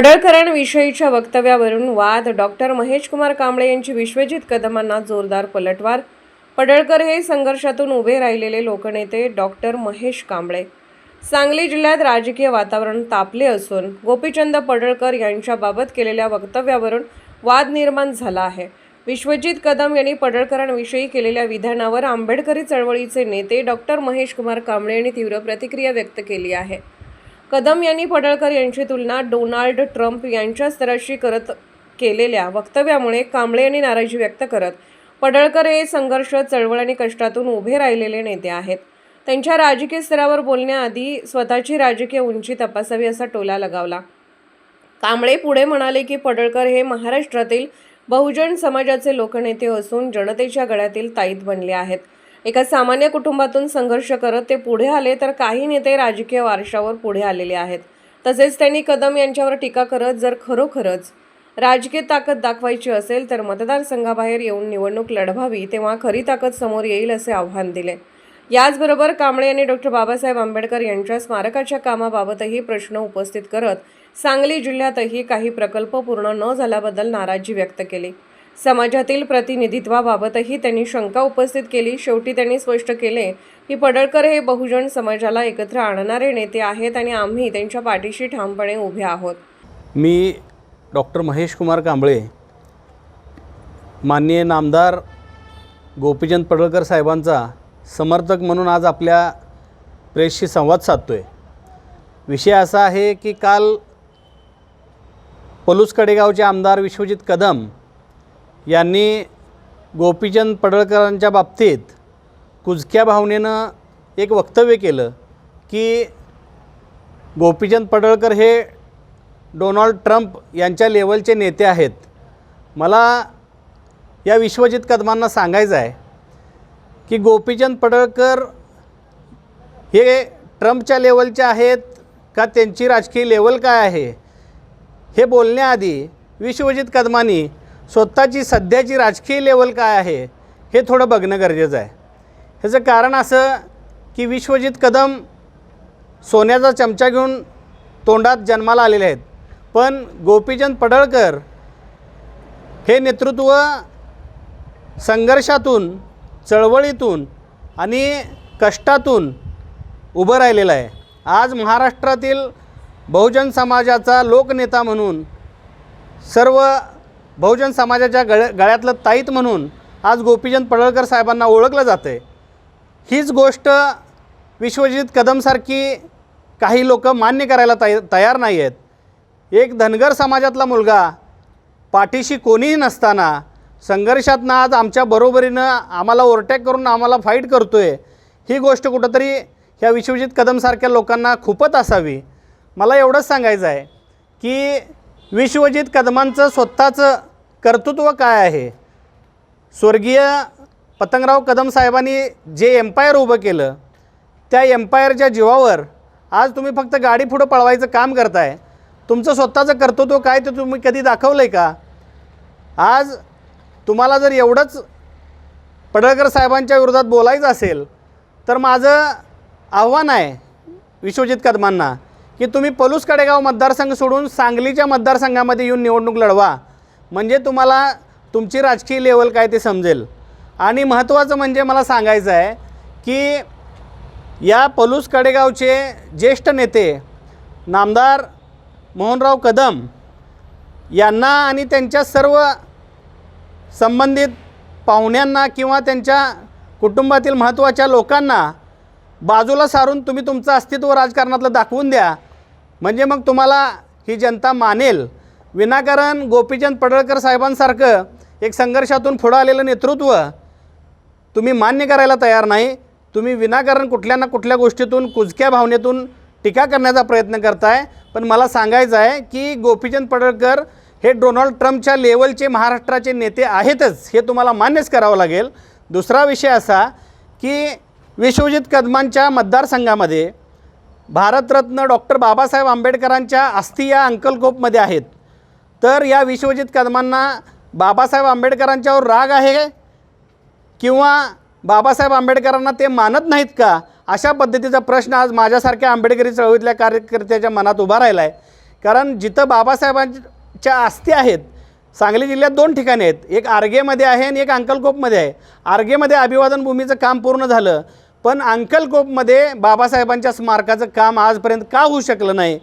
पडळकरांविषयीच्या वक्तव्यावरून वाद. डॉक्टर महेशकुमार कांबळे यांची विश्वजित कदमांना जोरदार पलटवार. पडळकर हे संघर्षातून उभे राहिलेले लोकनेते डॉक्टर महेश कांबळे. सांगली जिल्ह्यात राजकीय वातावरण तापले असून गोपीचंद पडळकर यांच्याबाबत केलेल्या वक्तव्यावरून वाद निर्माण झाला आहे. विश्वजित कदम यांनी पडळकरांविषयी केलेल्या विधानावर आंबेडकरी चळवळीचे नेते डॉक्टर महेशकुमार कांबळे यांनी तीव्र प्रतिक्रिया व्यक्त केली आहे. कदम यांनी पडळकर यांची तुलना डोनाल्ड ट्रम्प यांच्या स्तराशी करत केलेल्या वक्तव्यामुळे कांबळे यांनी नाराजी व्यक्त करत पडळकर हे संघर्ष, चळवळ आणि कष्टातून उभे राहिलेले नेते आहेत. त्यांच्या राजकीय स्तरावर बोलण्याआधी स्वतःची राजकीय उंची तपासावी असा टोला लगावला. कांबळे पुढे म्हणाले की पडळकर हे महाराष्ट्रातील बहुजन समाजाचे लोकनेते असून जनतेच्या गळ्यातील ताईत बनले आहेत. एका सामान्य कुटुंबातून संघर्ष करत ते पुढे आले, तर काही नेते राजकीय वारशावर पुढे आलेले आहेत. तसेच त्यांनी कदम यांच्यावर टीका करत जर खरोखरच राजकीय ताकद दाखवायची असेल तर मतदारसंघाबाहेर येऊन निवडणूक लढवावी, तेव्हा खरी ताकद समोर येईल असे आव्हान दिले. याचबरोबर कांबळे यांनी डॉक्टर बाबासाहेब आंबेडकर यांच्या स्मारकाच्या कामाबाबतही प्रश्न उपस्थित करत सांगली जिल्ह्यातही काही प्रकल्प पूर्ण न झाल्याबद्दल नाराजी व्यक्त केली. समाजातील प्रतिनिधित्वाबाबतही त्यांनी शंका उपस्थित केली. शेवटी त्यांनी स्पष्ट केले की पडळकर हे बहुजन समाजाला एकत्र आणणारे नेते आहेत आणि आम्ही त्यांच्या पाठीशी ठामपणे उभे आहोत. मी डॉक्टर महेशकुमार कांबळे, माननीय नामदार गोपीचंद पडळकर साहेबांचा समर्थक म्हणून आज आपल्या प्रेसशी संवाद साधतो आहे. विषय असा आहे की काल पलूस कडेगावचे आमदार विश्वजित कदम यांनी गोपीचंद पडळकरांच्या बाबतीत कुजक्या भावनेनं एक वक्तव्य केलं की गोपीचंद पडळकर हे डोनाल्ड ट्रम्प यांच्या लेवलचे नेते आहेत. मला या विश्वजित कदमांना सांगायचं आहे की गोपीचंद पडळकर हे ट्रम्पच्या लेवलचे आहेत का, त्यांची राजकीय लेवल काय आहे हे बोलण्याआधी विश्वजित कदमांनी स्वतःची सध्याची राजकीय लेवल काय आहे हे थोडं बघणं गरजेचं आहे. ह्याचं कारण असं की विश्वजित कदम सोन्याचा चमचा घेऊन तोंडात जन्माला आलेले आहेत, पण गोपीचंद पडळकर हे नेतृत्व संघर्षातून, चळवळीतून आणि कष्टातून उभं राहिलेलं आहे. आज महाराष्ट्रातील बहुजन समाजाचा लोकनेता म्हणून, सर्व बहुजन समाजाच्या गळ्यातलं ताईत म्हणून आज गोपीचंद पडळकर साहेबांना ओळखलं जातं आहे. हीच गोष्ट विश्वजित कदमसारखी काही लोक मान्य करायला तयार नाही आहेत. एक धनगर समाजातला मुलगा पाठीशी कोणीही नसताना संघर्षातनं आज आमच्या बरोबरीनं आम्हाला ओव्हरटेक करून आम्हाला फाईट करतो आहे, ही गोष्ट कुठंतरी ह्या विश्वजित कदमसारख्या लोकांना खूपच असावी. मला एवढंच सांगायचं आहे की विश्वजित कदमांचं स्वतःचं कर्तृत्व काय आहे. स्वर्गीय पतंगराव कदम साहेबांनी जे एम्पायर उभं केलं, त्या एम्पायरच्या जीवावर आज तुम्ही फक्त गाडी पुढं पळवायचं काम करताय. तुमचं स्वतःचं कर्तृत्व काय ते तुम्ही कधी दाखवलं आहे का? आज तुम्हाला जर एवढंच पडळकर साहेबांच्या विरोधात बोलायचं असेल तर माझं आव्हान आहे विश्वजित कदमांना की तुम्ही पलूस कडेगाव मतदारसंघ सोडून सांगलीच्या मतदारसंघामध्ये येऊन निवडणूक लढवा, म्हणजे तुम्हाला तुमची राजकीय लेवल काय ते समजेल. आणि महत्त्वाचं म्हणजे मला सांगायचं आहे की या पलूस कडेगावचे ज्येष्ठ नेते नामदार मोहनराव कदम यांना आणि त्यांच्या सर्व संबंधित पाहुण्यांना किंवा त्यांच्या कुटुंबातील महत्त्वाच्या लोकांना बाजूला सारून तुम्ही तुमचं अस्तित्व राजकारणातलं दाखवून द्या, म्हणजे मग तुम्हाला ही जनता मानेल. विनाकारण गोपीचंद पडळकर साहेबांसारखं एक संघर्षातून पुढं आलेलं नेतृत्व तुम्ही मान्य करायला तयार नाही. तुम्ही विनाकारण कुठल्या ना कुठल्या गोष्टीतून, कुजक्या भावनेतून टीका करण्याचा प्रयत्न करताय. पण मला सांगायचं आहे की गोपीचंद पडळकर हे डोनाल्ड ट्रम्पच्या लेवलचे महाराष्ट्राचे नेते आहेतच, हे तुम्हाला मान्यच करावं लागेल. दुसरा विषय असा की विश्वजित कदमांच्या मतदारसंघामध्ये भारतरत्न डॉक्टर बाबासाहेब आंबेडकरांच्या अस्थी या अंकलकोपमध्ये आहेत. तर या विश्वजित कदमांना बाबासाहेब आंबेडकरांच्यावर राग आहे किंवा बाबासाहेब आंबेडकरांना ते मानत नाहीत का, अशा पद्धतीचा प्रश्न आज माझ्यासारख्या आंबेडकरी चळवळीतल्या कार्यकर्त्याच्या मनात उभा राहिला आहे. कारण जिथं बाबासाहेबांच्या अस्थी आहेत, सांगली जिल्ह्यात 2 ठिकाणी आहेत, एक आर्गेमध्ये आहे आणि एक अंकलकोपमध्ये आहे. आर्गेमध्ये अभिवादन भूमीचं काम पूर्ण झालं, पण अंकलकोपमध्ये बाबासाहेबांच्या स्मारकाचं काम आजपर्यंत का होऊ शकलं नाही?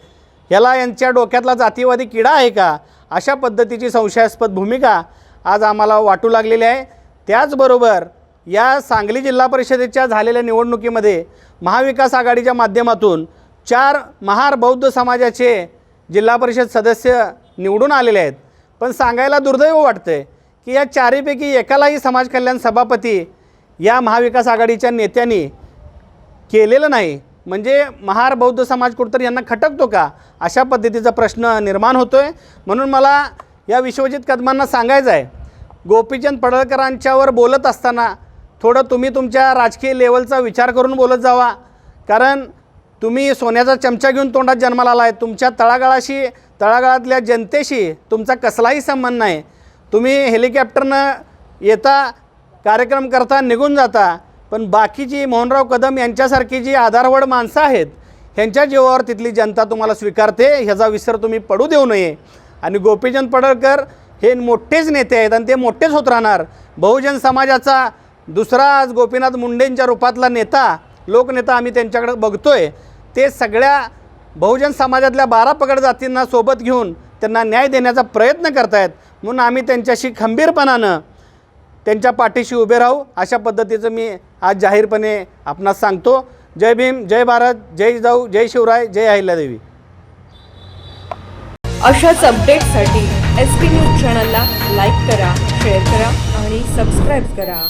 ह्याला यांच्या डोक्यातला जातीवादी किडा आहे का? अशा पद्धतीची संशयास्पद भूमिका आज आम्हाला वाटू लागलेली आहे. त्याचबरोबर या सांगली जिल्हा परिषदेच्या झालेल्या निवडणुकीमध्ये महाविकास आघाडीच्या माध्यमातून 4 महार बौद्ध समाजाचे जिल्हा परिषद सदस्य निवडून आलेले आहेत. पण सांगायला दुर्दैव वाटतं की या 4पैकी एकालाही समाज कल्याण सभापती या महाविकास आघाडीच्या नेत्यांनी केलेलं नाही. म्हणजे महार बौद्ध समाज कुठंतरी यांना खटकतो का? अशा पद्धतीचा प्रश्न निर्माण होतो आहे. म्हणून मला या विश्वजित कदमांना सांगायचं आहे, गोपीचंद पडळकरांच्यावर बोलत असताना थोडं तुम्ही तुमच्या राजकीय लेवलचा विचार करून बोलत जावा. कारण तुम्ही सोन्याचा चमचा घेऊन तोंडात जन्माला आला आहे. तुमच्या तळागाळातल्या जनतेशी तुमचा कसलाही संबंध नाही. तुम्ही हेलिकॉप्टरनं येता, कार्यक्रम करता, निघून जाता. पण बाकीची मोहनराव कदम यांच्यासारखी जी आधारवड माणसं आहेत, ह्यांच्या जीवावर तिथली जनता तुम्हाला स्वीकारते. ह्याचा विसर तुम्ही पडू देऊ नये. आणि गोपीचंद पडळकर हे मोठेच नेते आहेत आणि ते मोठेच होत राहणार. बहुजन समाजाचा दुसरा आज गोपीनाथ मुंडेंच्या रूपातला नेता, लोकनेता आम्ही त्यांच्याकडे बघतोय. ते सगळ्या बहुजन समाजातल्या 12 पगड जातींना सोबत घेऊन त्यांना न्याय देण्याचा प्रयत्न करतायत. म्हणून आम्ही त्यांच्याशी खंबीरपणानं त्यांच्या पाठीशी उभे राहू, अशा पद्धतीचं मी आज जाहीरपणे आपणास सांगतो. जय भीम, जय भारत, जय जिजाऊ, जय शिवराय, जय अहिल्यादेवी. अशाच अपडेटसाठी SP न्यूज चॅनलला लाईक करा, शेअर करा आणि सबस्क्राईब करा.